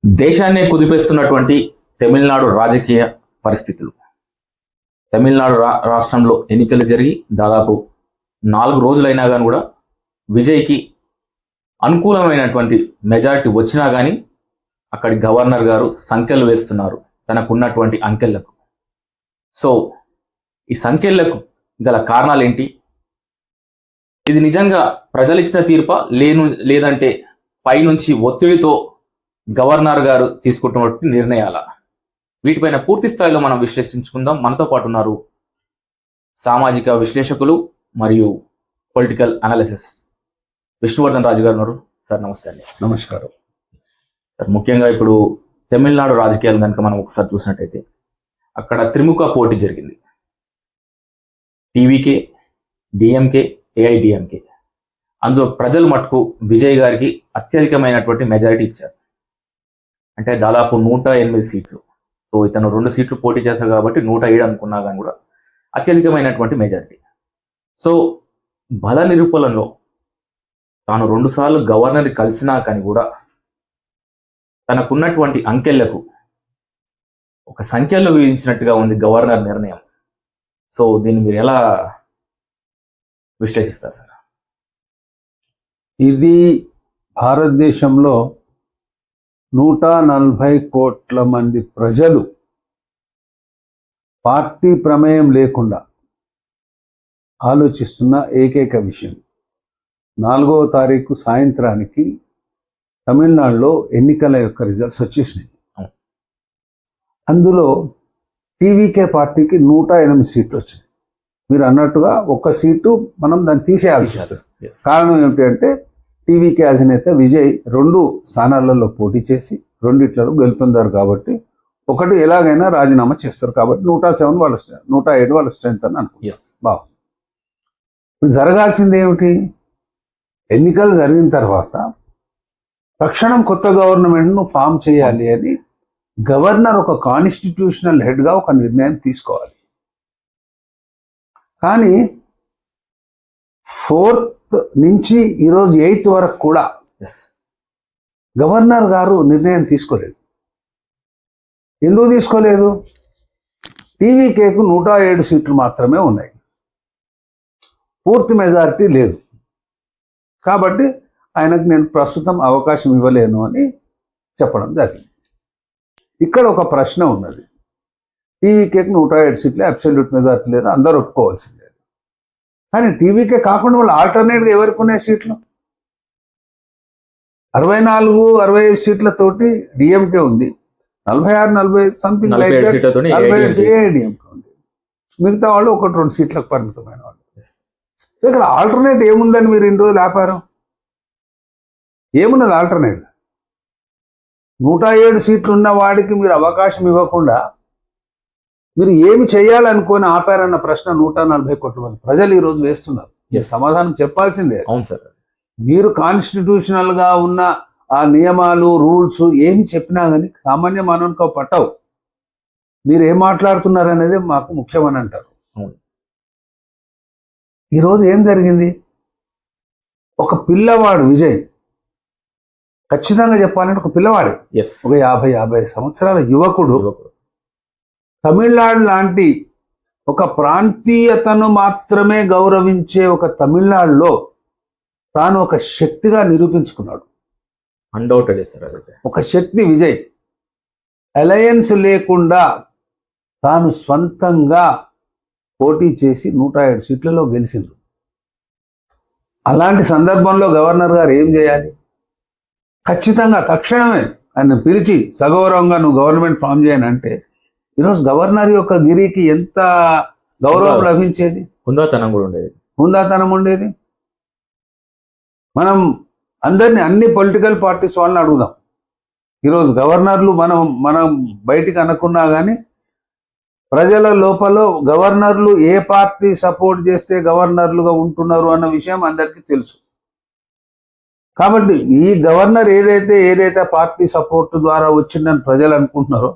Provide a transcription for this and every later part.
దేశాన్ని కుదిపేస్తున్నటువంటి తమిళనాడు రాజకీయ పరిస్థితులు. తమిళనాడు రాష్ట్రంలో ఎన్నికలు జరిగి దాదాపు 4 రోజులైనా కానీ కూడా విజయ్కి అనుకూలమైనటువంటి మెజారిటీ వచ్చినా కానీ అక్కడి గవర్నర్ గారు సంఖ్యలు వేస్తున్నారు తనకున్నటువంటి అంకెళ్లకు. సో ఈ సంఖ్యలకు గల కారణాలు ఏంటి? ఇది నిజంగా ప్రజలు ఇచ్చిన తీర్పా లేదంటే పైనుంచి ఒత్తిడితో గవర్నర్ గారు తీసుకుంటున్నటువంటి నిర్ణయాల? వీటిపైన పూర్తి స్థాయిలో మనం విశ్లేషించుకుందాం. మనతో పాటు ఉన్నారు సామాజిక విశ్లేషకులు మరియు పొలిటికల్ అనాలిసిస్ విష్ణువర్ధన్ రాజు గారు ఉన్నారు. సార్ నమస్తే అండి. నమస్కారం సార్, ముఖ్యంగా ఇప్పుడు తమిళనాడు రాజకీయాలు కనుక మనం ఒకసారి చూసినట్టయితే అక్కడ త్రిముఖ పోటీ జరిగింది. TVK, DMK, AIADMK. అందులో ప్రజలు మటుకు విజయ్ గారికి అత్యధికమైనటువంటి మెజారిటీ ఇచ్చారు. అంటే దాదాపు 108 సీట్లు. సో ఇతను 2 సీట్లు పోటీ చేశారు కాబట్టి 107 అనుకున్నా కానీ కూడా అత్యధికమైనటువంటి మెజారిటీ. సో బల నిరూపణలో తాను 2 సార్లు గవర్నర్ని కలిసినా కానీ కూడా తనకున్నటువంటి అంకెళ్లకు ఒక సంఖ్యలో విధించినట్టుగా ఉంది గవర్నర్ నిర్ణయం. సో దీన్ని మీరు ఎలా విశ్లేషిస్తారు సార్? ఇది భారతదేశంలో 140 కోట్ల మంది ప్రజలు పార్టీ ప్రమేయం లేకుండా ఆలోచిస్తున్న ఏకైక విషయం. 4వ తారీఖు సాయంత్రానికి తమిళనాడులో ఎన్నికల యొక్క రిజల్ట్స్ వచ్చేసినాయి. అందులో టీవీకే పార్టీకి 108 సీట్లు వచ్చినాయి. మీరు అన్నట్టుగా 1 సీటు మనం దాన్ని తీసేయాల్సి వస్తుంది. కారణం ఏమిటి అంటే టీవీకే అధినేత విజయ్ 2 స్థానాలలో పోటీ చేసి 2 గెలుపొందారు కాబట్టి ఒకటి ఎలాగైనా రాజీనామా చేస్తారు కాబట్టి 107 వాళ్ళ 107 వాళ్ళ స్ట్రెంత్ అని అనుకుంటారు. బాగు ఇప్పుడు జరగాల్సింది ఏమిటి? ఎన్నికలు జరిగిన తర్వాత తక్షణం కొత్త గవర్నమెంట్ను ఫామ్ చేయాలి అని గవర్నర్ ఒక కాన్స్టిట్యూషనల్ హెడ్గా ఒక నిర్ణయం తీసుకోవాలి. కానీ 4th నుంచి ఈరోజు 8th వరకు కూడా గవర్నర్ గారు నిర్ణయం తీసుకోలేదు. ఎందుకు తీసుకోలేదు? టీవీకేకు 107 సీట్లు మాత్రమే ఉన్నాయి, పూర్తి మెజారిటీ లేదు. కాబట్టి ఆయనకు నేను ప్రస్తుతం అవకాశం ఇవ్వలేను అని చెప్పడం జరిగింది. ఇక్కడ ఒక ప్రశ్న ఉన్నది. టీవీకేకు 107 సీట్లు అబ్సల్యూట్ మెజారిటీ లేదు, అందరూ ఒప్పుకోవాల్సిందే. కానీ టీవీకే కాకుండా వాళ్ళు ఆల్టర్నేట్గా ఎవరికి ఉన్నాయి సీట్లు? 64-65 సీట్లతోటి డిఎంకే ఉంది, 46-45 సంథింగ్ లైక్ ఏఐడిఎంకే ఉంది. మిగతా వాళ్ళు 1-2 సీట్లకు పరిమితమైన వాళ్ళు. ఇక్కడ ఆల్టర్నేట్ ఏముందని మీరు 2 రోజులు ఆపారు? ఏమున్నది ఆల్టర్నేట్? 107 సీట్లు ఉన్న వాడికి మీరు అవకాశం ఇవ్వకుండా మీరు ఏమి చేయాలనుకొని ఆపారన్న ప్రశ్న 140 కోట్ల మంది ప్రజలు ఈరోజు వేస్తున్నారు. సమాధానం చెప్పాల్సిందే. అవును సార్. మీరు కాన్స్టిట్యూషనల్గా ఉన్న ఆ నియమాలు, రూల్స్ ఏమి చెప్పినా కానీ సామాన్య మానవునికి పట్టవు. మీరు ఏం మాట్లాడుతున్నారు అనేది మాకు ముఖ్యమని అంటారు. ఈరోజు ఏం జరిగింది? ఒక పిల్లవాడు విజయ్, ఖచ్చితంగా చెప్పాలంటే ఒక పిల్లవాడు, ఒక 50 సంవత్సరాల యువకుడు తమిళనాడు లాంటి ఒక ప్రాంతీయతను మాత్రమే గౌరవించే ఒక తమిళనాడులో తాను ఒక శక్తిగా నిరూపించుకున్నాడు. Undoubted sir. ఒక శక్తి విజయ్. అలయన్స్ లేకుండా తాను స్వంతంగా పోటీ చేసి 107 సీట్లలో గెలిచిండు. అలాంటి సందర్భంలో గవర్నర్ గారు ఏం చేయాలి? ఖచ్చితంగా తక్షణమే ఆయన పిలిచి సగౌరవంగా నువ్వు గవర్నమెంట్ ఫామ్ చేయని అంటే ఈరోజు గవర్నర్ యొక్క గిరికి ఎంత గౌరవం లభించేది, హుందాతనం ఉండేది. మనం అందరినీ, అన్ని పొలిటికల్ పార్టీస్ వాళ్ళని అడుగుదాం. ఈరోజు గవర్నర్లు మనం బయటికి అనుకున్నా కానీ ప్రజల లోపల గవర్నర్లు ఏ పార్టీ సపోర్ట్ చేస్తే గవర్నర్లుగా ఉంటున్నారు అన్న విషయం అందరికీ తెలుసు. కాబట్టి ఈ గవర్నర్ ఏదైతే పార్టీ సపోర్ట్ ద్వారా వచ్చిందని ప్రజలు అనుకుంటున్నారో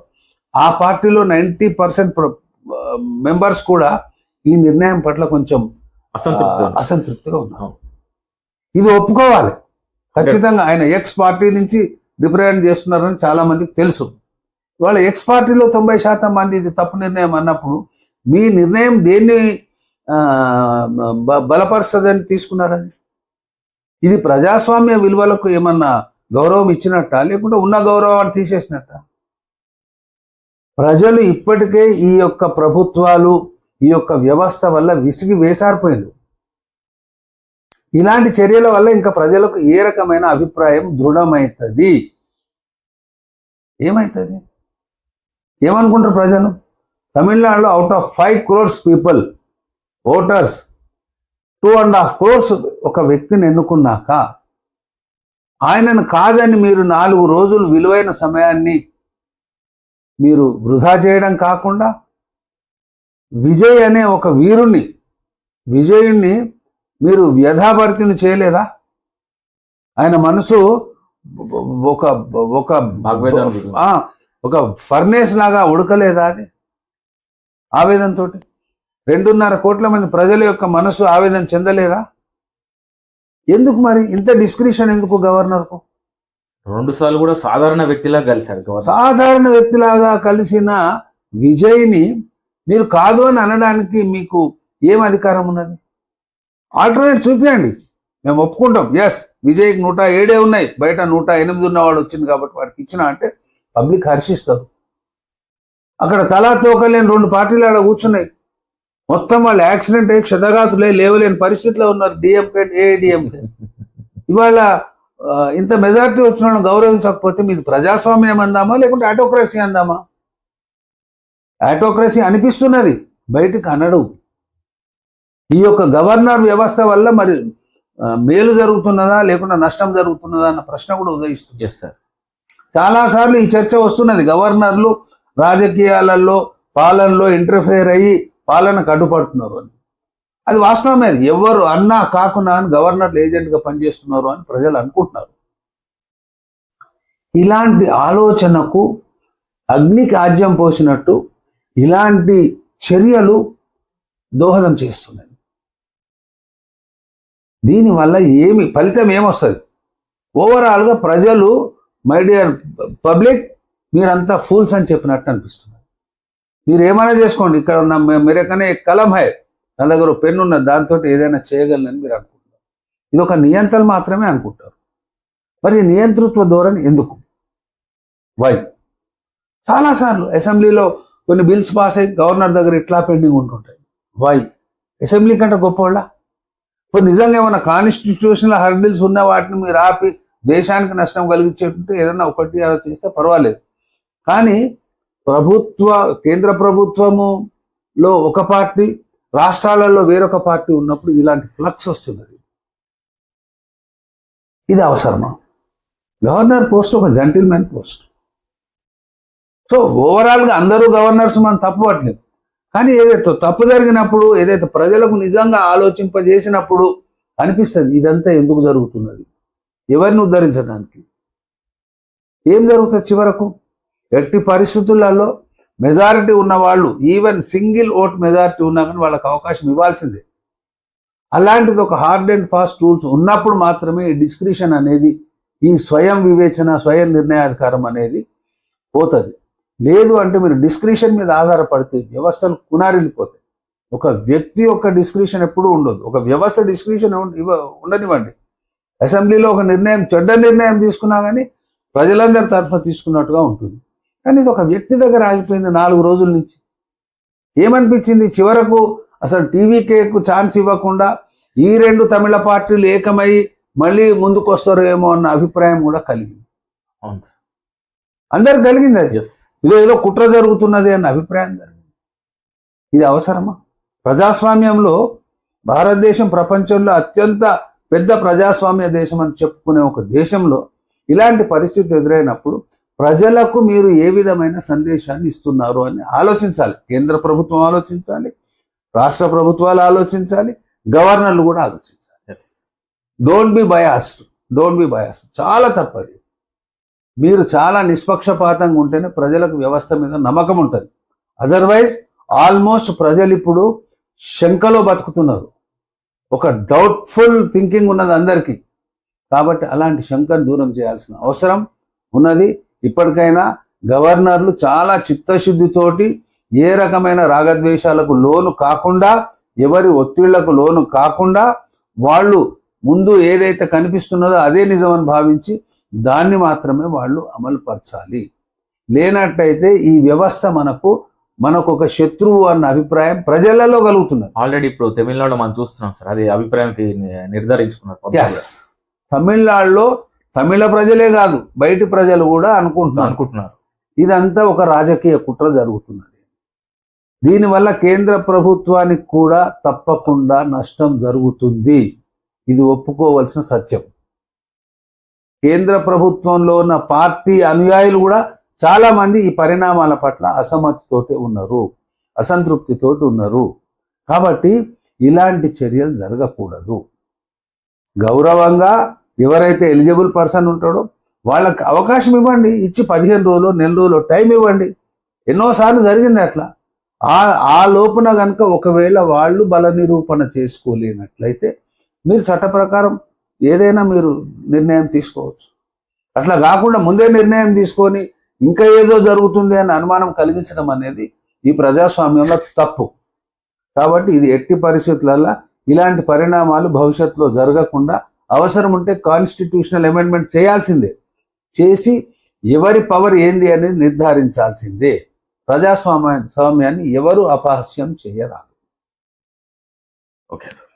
ఆ పార్టీలో 90% మెంబర్స్ కూడా ఈ నిర్ణయం పట్ల కొంచెం అసంతృప్తిగా ఉన్నారు. ఇది ఒప్పుకోవాలి ఖచ్చితంగా. ఆయన ఎక్స్ పార్టీ నుంచి రిప్రజెంట్ చేస్తున్నారని చాలా మందికి తెలుసు. వాళ్ళ ఎక్స్ పార్టీలో 90% మంది ఇది తప్పు నిర్ణయం అన్నప్పుడు మీ నిర్ణయం దేన్ని బలపరుస్తుందని తీసుకున్నారని? ఇది ప్రజాస్వామ్య విలువలకు ఏమన్నా గౌరవం ఇచ్చినట్ట, లేకుంటే ఉన్న గౌరవాన్ని తీసేసినట్ట? ప్రజలు ఇప్పటికే ఈ యొక్క ప్రభుత్వాలు, ఈ యొక్క వ్యవస్థ వల్ల విసిగి వేసారిపోయింది. ఇలాంటి చర్యల వల్ల ఇంకా ప్రజలకు ఏ రకమైన అభిప్రాయం దృఢమవుతుంది? ఏమవుతుంది? ఏమనుకుంటారు ప్రజలు? తమిళనాడులో out of 5 crores people voters 2.5 crores ఒక వ్యక్తిని ఎన్నుకున్నాక ఆయనను కాదని మీరు 4 రోజులు విలువైన సమయాన్ని మీరు వృధా చేయడం కాకుండా విజయ్ అనే ఒక విజయుణ్ణి మీరు వ్యధాభర్తిని చేయలేదా? ఆయన మనసు ఒక ఫర్నేస్ లాగా ఉడకలేదా? అది ఆవేదనతో 2.5 కోట్ల మంది ప్రజల యొక్క మనసు ఆవేదన చెందలేదా? ఎందుకు మరి ఇంత డిస్క్రిషన్ ఎందుకు గవర్నర్కు? 2 సార్లు కూడా సాధారణ వ్యక్తిలా కలిశారు గవర్నర్. సాధారణ వ్యక్తిలాగా కలిసిన విజయ్ని మీరు కాదు అని అనడానికి మీకు ఏం అధికారం ఉన్నది? ఆల్టర్నేట్ చూపించండి, మేము ఒప్పుకుంటాం. ఎస్, విజయ్కి 107 ఉన్నాయి, బయట 108 ఉన్నవాడు వచ్చింది కాబట్టి వాడికి ఇచ్చిన అంటే పబ్లిక్ హర్షిస్తారు. అక్కడ తలా తోకలేని 2 పార్టీలు ఆడ కూర్చున్నాయి. మొత్తం వాళ్ళు యాక్సిడెంట్ అయ్యి క్షతగాతులే లేవలేని పరిస్థితిలో ఉన్నారు డిఎంకే ఏఐడిఎంకే. ఇవాళ ఇంత మెజారిటీ వచ్చిన వాళ్ళని గౌరవించకపోతే మీది ప్రజాస్వామ్యం అందామా, లేకుంటే ఆటోక్రసీ అందామా? ఆటోక్రసీ అనిపిస్తున్నది, బయటికి అనడు. ఈ యొక్క గవర్నర్ వ్యవస్థ వల్ల మరి మేలు జరుగుతున్నదా లేకుండా నష్టం జరుగుతున్నదా అన్న ప్రశ్న కూడా ఉదయిస్తుంది. ఎస్ సార్, చాలాసార్లు ఈ చర్చ వస్తున్నది. గవర్నర్లు రాజకీయాలలో పాలనలో ఇంటర్ఫేర్ అయ్యి పాలనకు అడ్డుపడుతున్నారు అని. అది వాస్తవమే. అది ఎవరు అన్నా కాకున్నా అని గవర్నర్లు ఏజెంట్గా పనిచేస్తున్నారు అని ప్రజలు అనుకుంటున్నారు. ఇలాంటి ఆలోచనకు అగ్నికి ఆజ్యం పోసినట్టు ఇలాంటి చర్యలు దోహదం చేస్తున్నాయి. దీనివల్ల ఫలితం ఏమొస్తుంది? ఓవరాల్గా ప్రజలు, మై డియర్ పబ్లిక్, మీరంతా ఫూల్స్ అని చెప్పినట్టు అనిపిస్తున్నారు. మీరు ఏమైనా చేసుకోండి, ఇక్కడ ఉన్న మీరకనే కలం హై, నా దగ్గర పెన్ను ఉన్నది, దాంతో ఏదైనా చేయగలనని మీరు అనుకుంటున్నారు. ఇది ఒక నియంత్రణ మాత్రమే అనుకుంటారు. మరి నియంతృత్వ ధోరణి ఎందుకు? వై? చాలాసార్లు అసెంబ్లీలో కొన్ని బిల్స్ పాస్ అయ్యి గవర్నర్ దగ్గర ఇట్లా పెండింగ్ ఉంటుంటాయి. వై? అసెంబ్లీ కంటే గొప్పవాళ్ళ? ఇప్పుడు నిజంగా ఏమైనా కాన్స్టిట్యూషనల్ హర్డిల్స్ ఉన్న వాటిని మీరు ఆపి దేశానికి నష్టం కలిగించేటంటే ఏదైనా ఒకటి అలా చేస్తే పర్వాలేదు. కానీ కేంద్ర ప్రభుత్వములో ఒక పార్టీ, రాష్ట్రాలలో వేరొక పార్టీ ఉన్నప్పుడు ఇలాంటి ఫ్లక్స్ వస్తున్నది. ఇది అవసరమా? గవర్నర్ పోస్ట్ ఒక జెంటిల్మెన్ పోస్ట్. సో ఓవరాల్గా అందరూ గవర్నర్స్ మనం తప్పుపట్టలేదు. కానీ ఏదైతే తప్పు జరిగినప్పుడు, ఏదైతే ప్రజలకు నిజంగా ఆలోచింపజేసినప్పుడు అనిపిస్తుంది ఇదంతా ఎందుకు జరుగుతున్నది, ఎవరిని ఉద్ధరించడానికి. ఏం జరుగుతుంది చివరకు? ఎట్టి పరిస్థితులలో మెజారిటీ ఉన్న వాళ్ళు, ఈవెన్ సింగిల్ ఓట్ మెజారిటీ ఉన్నా కానీ వాళ్ళకి అవకాశం ఇవ్వాల్సిందే. అలాంటిది ఒక హార్డ్ అండ్ ఫాస్ట్ రూల్స్ ఉన్నప్పుడు మాత్రమే ఈ డిస్క్రిషన్ అనేది, ఈ స్వయం వివేచన, స్వయం నిర్ణయాధికారం అనేది పోతుంది. లేదు అంటే మీరు డిస్క్రిషన్ మీద ఆధారపడితే వ్యవస్థలు కునారిల్లిపోతాయి. ఒక వ్యక్తి యొక్క డిస్క్రిషన్ ఎప్పుడూ ఉండదు, ఒక వ్యవస్థ డిస్క్రిషన్ ఉండనివ్వండి. అసెంబ్లీలో ఒక నిర్ణయం, చెడ్డ నిర్ణయం తీసుకున్నా కానీ ప్రజలందరి తరఫున తీసుకున్నట్టుగా ఉంటుంది. కానీ ఇది ఒక వ్యక్తి దగ్గర ఆగిపోయింది 4 రోజుల నుంచి. ఏమనిపించింది చివరకు? అసలు టీవీకేకు ఛాన్స్ ఇవ్వకుండా ఈ 2 తమిళ పార్టీలు ఏకమై మళ్ళీ ముందుకు వస్తారేమో అన్న అభిప్రాయం కూడా కలిగింది. అందరికి కలిగింది. అది ఏదో కుట్ర జరుగుతున్నది అన్న అభిప్రాయం జరిగింది. ఇది అవసరమా? ప్రజాస్వామ్యంలో భారతదేశం ప్రపంచంలో అత్యంత పెద్ద ప్రజాస్వామ్య దేశం అని చెప్పుకునే ఒక దేశంలో ఇలాంటి పరిస్థితి ఎదురైనప్పుడు ప్రజలకు మీరు ఏ విధమైన సందేశాన్ని ఇస్తున్నారు అని ఆలోచించాలి. కేంద్ర ప్రభుత్వం ఆలోచించాలి, రాష్ట్ర ప్రభుత్వాలు ఆలోచించాలి, గవర్నర్లు కూడా ఆలోచించాలి. Don't be biased. చాలా తప్పది. మీరు చాలా నిష్పక్షపాతంగా ఉంటేనే ప్రజలకు వ్యవస్థ మీద నమ్మకం ఉంటుంది. అదర్వైజ్ ఆల్మోస్ట్ ప్రజలు ఇప్పుడు శంకలో బతుకుతున్నారు. ఒక డౌట్ఫుల్ థింకింగ్ ఉన్నది అందరికీ. కాబట్టి అలాంటి శంకను దూరం చేయాల్సిన అవసరం ఉన్నది. ఇప్పటికైనా గవర్నర్లు చాలా చిత్తశుద్ధితోటి ఏ రకమైన రాగద్వేషాలకు లోను కాకుండా, ఎవరి ఒత్తిళ్లకు లోను కాకుండా, వాళ్ళు ముందు ఏదైతే కనిపిస్తున్నదో అదే నిజమని భావించి దాన్ని మాత్రమే వాళ్ళు అమలు పరచాలి. లేనట్టయితే ఈ వ్యవస్థ మనకు ఒక శత్రువు అన్న అభిప్రాయం ప్రజలలో కలుగుతున్నది. ఆల్రెడీ ఇప్పుడు తమిళనాడులో మనం చూస్తున్నాం సార్, అది అభిప్రాయానికి నిర్ధారించుకున్నారు. తమిళనాడులో తమిళ ప్రజలే కాదు, బయటి ప్రజలు కూడా అనుకుంటున్నారు ఇదంతా ఒక రాజకీయ కుట్ర జరుగుతున్నది. దీనివల్ల కేంద్ర ప్రభుత్వానికి కూడా తప్పకుండా నష్టం జరుగుతుంది. ఇది ఒప్పుకోవలసిన సత్యం. కేంద్ర ప్రభుత్వంలో ఉన్న పార్టీ అనుయాయులు కూడా చాలా మంది ఈ పరిణామాల పట్ల అసమ్మతితోటి ఉన్నారు, అసంతృప్తితోటి ఉన్నారు. కాబట్టి ఇలాంటి చర్యలు జరగకూడదు. గౌరవంగా ఎవరైతే ఎలిజిబుల్ పర్సన్ ఉంటాడో వాళ్ళకి అవకాశం ఇవ్వండి, ఇచ్చి 15 రోజులు నెల రోజులు టైం ఇవ్వండి. ఎన్నోసార్లు జరిగింది అట్లా. ఆ లోపున కనుక ఒకవేళ వాళ్ళు బల నిరూపణ చేసుకోలేనట్లయితే మీరు చట్ట ప్రకారం ఏదైనా మీరు నిర్ణయం తీసుకోవచ్చు. అట్లా కాకుండా ముందే నిర్ణయం తీసుకొని ఇంకా ఏదో జరుగుతుంది అని అనుమానం కలిగించడం అనేది ఈ ప్రజాస్వామ్యంలో తప్పు. కాబట్టి ఇది ఎట్టి పరిస్థితులలో ఇలాంటి పరిణామాలు భవిష్యత్తులో జరగకుండా అవసరం ఉంటే కాన్స్టిట్యూషనల్ అమెండ్మెంట్ చేయాల్సిందే, చేసి ఎవరి పవర్ ఏంది అనేది నిర్ధారించాల్సిందే. ప్రజాస్వామ్యాన్ని ఎవరు అపహాస్యం చేయరాదు. Okay sir.